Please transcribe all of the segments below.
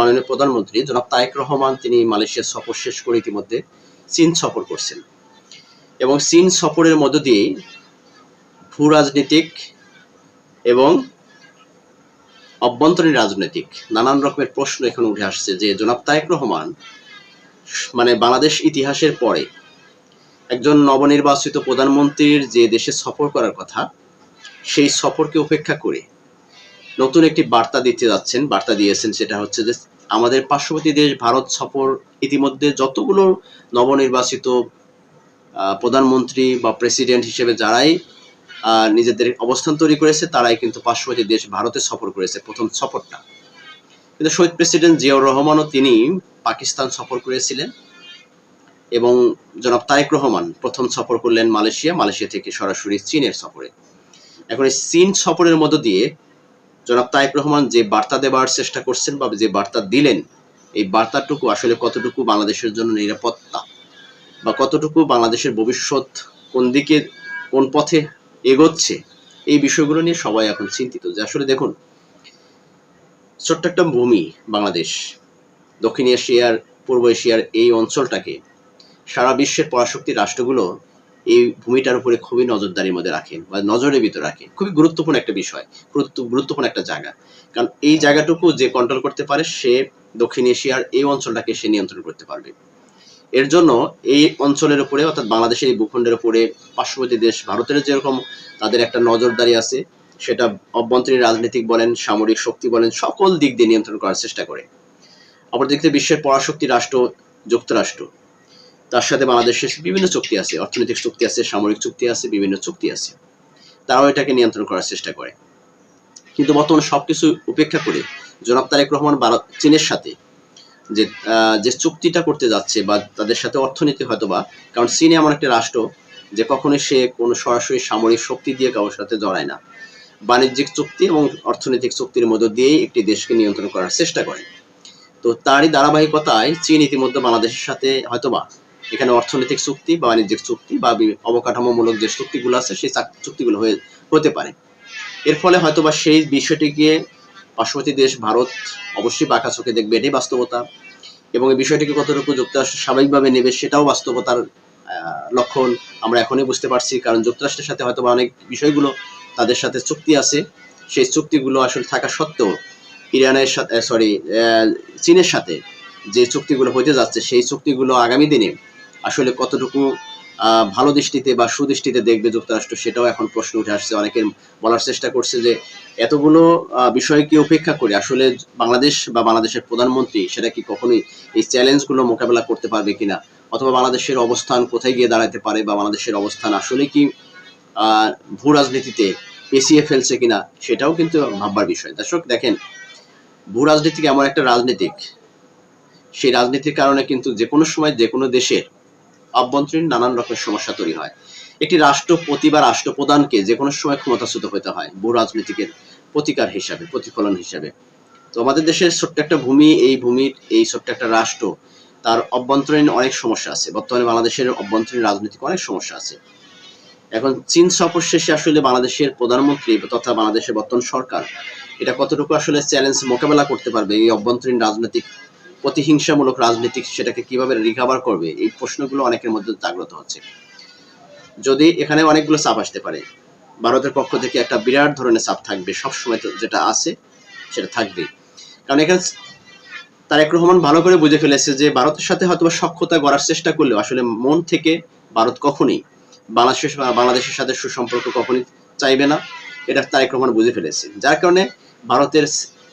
মাননীয় প্রধানমন্ত্রী জনাব তারেক রহমান তিনি মালয়েশিয়া সফর শেষ করে ইতিমধ্যে চীন সফর করছেন এবং চীন সফরের মধ্য দিয়ে ভূ রাজনীতিক এবং অভ্যন্তরীণ রাজনৈতিক নানান রকমের প্রশ্ন এখন উঠে আসছে যে জনাব তারেক রহমান মানে বাংলাদেশ ইতিহাসের পরে একজন নবনির্বাচিত প্রধানমন্ত্রীর যে দেশে সফর করার কথা সেই সফরকে উপেক্ষা করে নতুন একটি বার্তা দিতে যাচ্ছেন, বার্তা দিয়েছেন, সেটা হচ্ছে যে আমাদের পার্শ্ববর্তী দেশ ভারত সফর ইতিমধ্যে যতগুলো নবনির্বাচিত প্রধানমন্ত্রী বা প্রেসিডেন্ট হিসেবে যারাই নিজেদের অবস্থান তৈরি করেছে তারাই কিন্তু পার্শ্ববর্তী দেশ ভারতে সফর করেছে প্রথম সফরটা। কিন্তু শহীদ প্রেসিডেন্ট জিয়াউর রহমানও তিনি পাকিস্তান সফর করেছিলেন এবং জনাব তারেক রহমান প্রথম সফর করলেন মালয়েশিয়া থেকে সরাসরি চীনের সফরে। এখন এই চীন সফরের মধ্য দিয়ে জনাব তারেক রহমান যে বার্তা দেওয়ার চেষ্টা করছেন বা যে বার্তা দিলেন, এই বার্তাটুকু আসলে কতটুকু বাংলাদেশের জন্য নিরাপত্তা বা কতটুকু বাংলাদেশের ভবিষ্যৎ কোন দিকে কোন পথে এগোচ্ছে, এই বিষয়গুলো নিয়ে সবাই এখন চিন্তিত। যে আসলে দেখুন, ছোট্ট একটা ভূমি বাংলাদেশ, দক্ষিণ এশিয়ার পূর্ব এশিয়ার এই অঞ্চলটাকে সারা বিশ্বের পরাশক্তি রাষ্ট্রগুলো এই ভূমিটার উপরে খুবই নজরদারির মধ্যে রাখেন বা নজরের ভিতরে রাখেন। খুবই গুরুত্বপূর্ণ একটা বিষয়, গুরুত্বপূর্ণ একটা জায়গা, কারণ এই জায়গাটুকু যে কন্ট্রোল করতে পারে সে দক্ষিণ এশিয়ার এই অঞ্চলটাকে সে নিয়ন্ত্রণ করতে পারবে। এর জন্য এই অঞ্চলের উপরে অর্থাৎ বাংলাদেশের এই ভূখণ্ডের উপরে পার্শ্ববর্তী দেশ ভারতের যেরকম তাদের একটা নজরদারি আছে, সেটা অভ্যন্তরীণ রাজনীতিক বলেন, সামরিক শক্তি বলেন, সকল দিক দিয়ে নিয়ন্ত্রণ করার চেষ্টা করে। অপরদিকে বিশ্বের পরাশক্তি রাষ্ট্র যুক্তরাষ্ট্র, তার সাথে বাংলাদেশের বিভিন্ন চুক্তি আছে, অর্থনৈতিক চুক্তি আছে, সামরিক চুক্তি আছে, বিভিন্ন চুক্তি আছে, তারাও এটাকে নিয়ন্ত্রণ করার চেষ্টা করে। কিন্তু বর্তমানে সবকিছু উপেক্ষা করে জনাব তারেক রহমান চীনের সাথে যে চুক্তিটা করতে যাচ্ছে বা তাদের সাথে অর্থনীতি হয়তো বা, কারণ চীন এমন একটা রাষ্ট্র যে কখনোই সে কোনো সরাসরি সামরিক শক্তি দিয়ে কারোর সাথে জড়ায় না, বাণিজ্যিক চুক্তি এবং অর্থনৈতিক চুক্তির মধ্য দিয়েই একটি দেশকে নিয়ন্ত্রণ করার চেষ্টা করে। তো তারই ধারাবাহিকতায় চীন ইতিমধ্যে বাংলাদেশের সাথে হয়তোবা এখানে অর্থনৈতিক চুক্তি বা বাণিজ্যিক চুক্তি বা অবকাঠামোমূলক যে চুক্তিগুলো আছে সেই চুক্তিগুলো হতে পারে। এর ফলে হয়তোবা সেই বিষয়টিকে পার্শ্ববর্তী দেশ ভারত অবশ্যই বাঁকা চোখে দেখবে, এটাই বাস্তবতা। এবং এই বিষয়টিকে কতটুকু যুক্তরাষ্ট্র স্বাভাবিকভাবে নেবে সেটাও বাস্তবতার লক্ষণ আমরা এখনই বুঝতে পারছি, কারণ যুক্তরাষ্ট্রের সাথে হয়তো অনেক বিষয়গুলো তাদের সাথে চুক্তি আছে, সেই চুক্তিগুলো আসলে থাকা সত্ত্বেও ইরানের সাথে চীনের সাথে যে চুক্তিগুলো হতে যাচ্ছে সেই চুক্তিগুলো আগামী দিনে আসলে কতটুকু ভালো দৃষ্টিতে বা সুদৃষ্টিতে দেখবে যুক্তরাষ্ট্র, সেটাও এখন প্রশ্ন উঠে আসছে। অনেকের বলার চেষ্টা করছে যে এতগুলো বিষয়কে উপেক্ষা করে আসলে বাংলাদেশ বা বাংলাদেশের প্রধানমন্ত্রী সেটা কি কখনোই এই চ্যালেঞ্জগুলো মোকাবেলা করতে পারবে কিনা, অথবা বাংলাদেশের অবস্থান কোথায় গিয়ে দাঁড়াতে পারে বা বাংলাদেশের অবস্থান আসলে কি ভূ রাজনীতিতে পেছিয়ে ফেলছে কিনা, সেটাও কিন্তু ভাববার বিষয়। দর্শক দেখেন, ভূ রাজনীতিক এমন একটা রাজনীতিক, সেই রাজনীতির কারণে কিন্তু যে কোনো সময় যে কোনো দেশের অভ্যন্তরীণ নানান রকমের সমস্যা তৈরি হয়। একটি রাষ্ট্রপতি বা রাষ্ট্রপ্রধানকে যে কোনো সময় ক্ষমতাচ্যুত হতে হয় ভূ রাজনীতিকের প্রতিকার হিসাবে, প্রতিফলন হিসাবে। তো আমাদের দেশের ছোট্ট একটা ভূমি, এই ভূমির এই ছোট্ট একটা রাষ্ট্র, তার অভ্যন্তরীণ অনেক সমস্যা আছে। বর্তমানে বাংলাদেশের অভ্যন্তরীণ রাজনীতিক অনেক সমস্যা আছে। এখন চীন সফর শেষে আসলে বাংলাদেশের প্রধানমন্ত্রী তথা বাংলাদেশের বর্তমান সরকার এটা কতটুকু আসলে চ্যালেঞ্জ মোকাবেলা করতে পারবে, এই অভ্যন্তরীণ রাজনৈতিক প্রতিহিংসামূলক রাজনীতিক সেটাকে কিভাবে রিকভার করবে, এই প্রশ্নগুলো অনেকের মধ্যে জাগ্রত হচ্ছে। যদি এখানে অনেকগুলো চাপ আসতে পারে, ভারতের পক্ষ থেকে একটা বিরাট ধরনের চাপ থাকবে, সবসময় যেটা আছে সেটা থাকবে। কারণ এখানে তারেক রহমান ভালো করে বুঝে ফেলেছে যে ভারতের সাথে হয়তো সখ্যতা গড়ার চেষ্টা করলেও আসলে মন থেকে ভারত কখনোই বাংলাদেশের সাথে সুসম্পর্ক কখনোই চাইবে না, এটা তারেক রহমান বুঝে ফেলেছে। যার কারণে ভারতের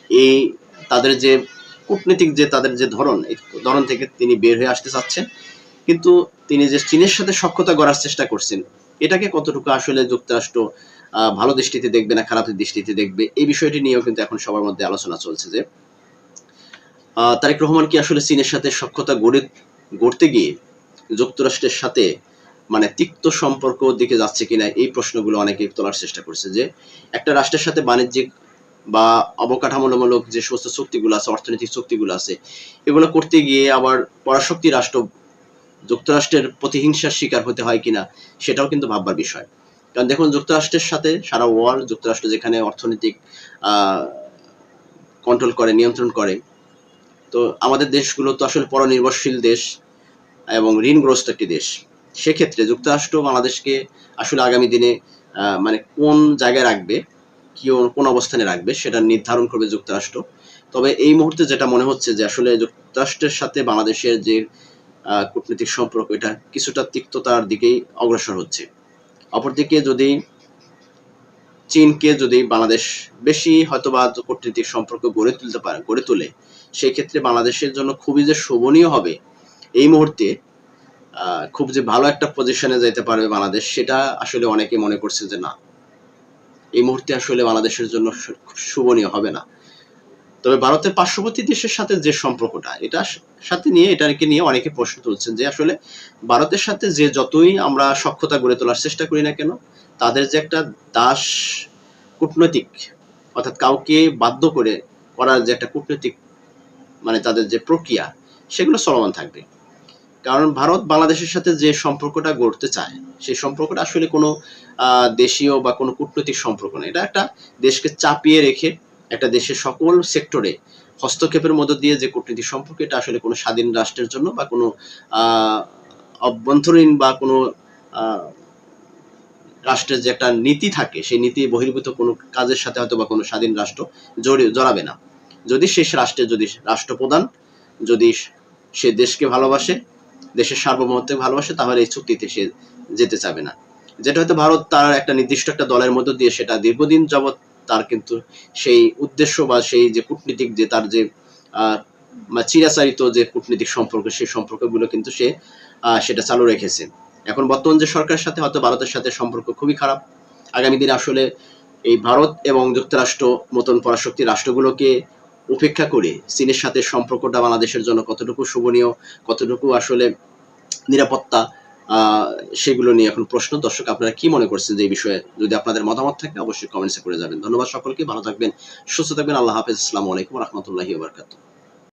এই তাদের যে কূটনীতিক যে তাদের যে ধরন, এই ধরন থেকে তিনি বের হয়ে আসতে চাচ্ছেন। কিন্তু তিনি যে চীনের সাথে সখ্যতা গড়ার চেষ্টা করছেন, এটাকে কতটুকু আসলে যুক্তরাষ্ট্র ভালো দৃষ্টিতে দেখবে না খারাপ দৃষ্টিতে দেখবে, এই বিষয়টি নিয়েও কিন্তু এখন সবার মধ্যে আলোচনা চলছে যে তারেক রহমান কি আসলে চীনের সাথে সখ্যতা গড়তে গিয়ে যুক্তরাষ্ট্রের সাথে মানে তিক্ত সম্পর্ক দিকে যাচ্ছে কিনা, এই প্রশ্নগুলো অনেকে তোলার চেষ্টা করছে। যে একটা রাষ্ট্রের সাথে বাণিজ্যিক বা অবকাঠামোমূলক যে সমস্ত চুক্তিগুলো আছে, অর্থনৈতিক চুক্তিগুলো আছে, এগুলো করতে গিয়ে আবার পরাশক্তি রাষ্ট্র যুক্তরাষ্ট্রের প্রতিহিংসার শিকার হতে হয় কিনা, সেটাও কিন্তু ভাববার বিষয়। কারণ দেখুন, যুক্তরাষ্ট্রের সাথে সারা ওয়ার্ল্ড, যুক্তরাষ্ট্র যেখানে অর্থনৈতিক কন্ট্রোল করে, নিয়ন্ত্রণ করে, তো আমাদের দেশগুলো তো আসলে পরনির্ভরশীল দেশ এবং ঋণগ্রস্ত একটি দেশ। সেক্ষেত্রে যুক্তরাষ্ট্র বাংলাদেশকে আসলে আগামী দিনে মানে কোন জায়গায় রাখবে, কোন অবস্থানে রাখবে সেটা নির্ধারণ করবে যুক্তরাষ্ট্র। তবে এই মুহূর্তে যেটা মনে হচ্ছে যে আসলে যুক্তরাষ্ট্রের সাথে বাংলাদেশের যে কূটনৈতিক সম্পর্ক, এটা কিছুটা তিক্ততার দিকেই অগ্রসর হচ্ছে। অপরদিকে যদি চীনকে যদি বাংলাদেশ বেশি হয়তোবা কূটনৈতিক সম্পর্ক গড়ে তোলে, সেই ক্ষেত্রে বাংলাদেশের জন্য খুবই যে শোভনীয় হবে, এই মুহূর্তে খুব যে ভালো একটা পজিশনে যেতে পারবে বাংলাদেশ, সেটা আসলে অনেকে মনে করছে যে না, এই মুহূর্তে আসলে বাংলাদেশের জন্য শোভনীয় হবে না। তবে ভারতের পার্শ্ববর্তী দেশের সাথে যে সম্পর্কটা, এটাকে নিয়ে অনেকে প্রশ্ন তুলছেন যে আসলে ভারতের সাথে যে যতই আমরা সখ্যতা গড়ে তোলার চেষ্টা করি না কেন, তাদের যে একটা দাস কূটনৈতিক, অর্থাৎ কাউকে বাধ্য করার যে একটা কূটনৈতিক মানে তাদের যে প্রক্রিয়া, সেগুলো চলমান থাকবে। কারণ ভারত বাংলাদেশের সাথে যে সম্পর্কটা গড়তে চায়, সেই সম্পর্কটা আসলে কোনো দেশীয় বা কোনো কূটনৈতিক সম্পর্ক না। এটা একটা দেশকে চাপিয়ে রেখে একটা দেশের সকল সেক্টরে হস্তক্ষেপের মধ্য দিয়ে যে কূটনৈতিক সম্পর্ক, এটা আসলে কোনো স্বাধীন রাষ্ট্রের জন্য বা কোনো অভ্যন্তরীণ বা কোনো রাষ্ট্রের যে একটা নীতি থাকে, সেই নীতি বহির্ভূত কোনো কাজের সাথে হয়তো বা কোনো স্বাধীন রাষ্ট্র জড়াবে না। যদি শেষ রাষ্ট্রের যদি রাষ্ট্রপ্রধান যদি সে দেশকে ভালোবাসে, দেশের সার্বভৌমত্বকে ভালোবাসে, তাহলে এই চুক্তিতে সে যেতে চাবে না। যেটা হয়তো ভারত তার একটা নির্দিষ্ট একটা দলের মধ্য দিয়ে সেটা দীর্ঘদিন যাবৎ তার কিন্তু সেই উদ্দেশ্য বা সেই যে কূটনীতিক যে তার যে চিরাচরিত যে কূটনীতিক সম্পর্ক, সেই সম্পর্কগুলো কিন্তু সে সেটা চালু রেখেছে। এখন বর্তমান যে সরকারের সাথে হয়তো ভারতের সাথে সম্পর্ক খুবই খারাপ। আগামী দিনে আসলে এই ভারত এবং যুক্তরাষ্ট্র মতন পরাশক্তি রাষ্ট্রগুলোকে উপেক্ষা করে চীনের সাথে সম্পর্কটা বাংলাদেশের জন্য কতটুকু শোভনীয়, কতটুকু আসলে নিরাপত্তা, সেগুলো নিয়ে এখন প্রশ্ন। দর্শক, আপনারা কি মনে করছেন যে এই বিষয়ে? যদি আপনাদের মতামত থাকে অবশ্যই কমেন্টসে করে যাবেন। ধন্যবাদ সকলকে, ভালো থাকবেন, সুস্থ থাকবেন। আল্লাহ হাফেজ। আসসালামু আলাইকুম ওয়া রাহমাতুল্লাহি ওয়া বারাকাতুহু।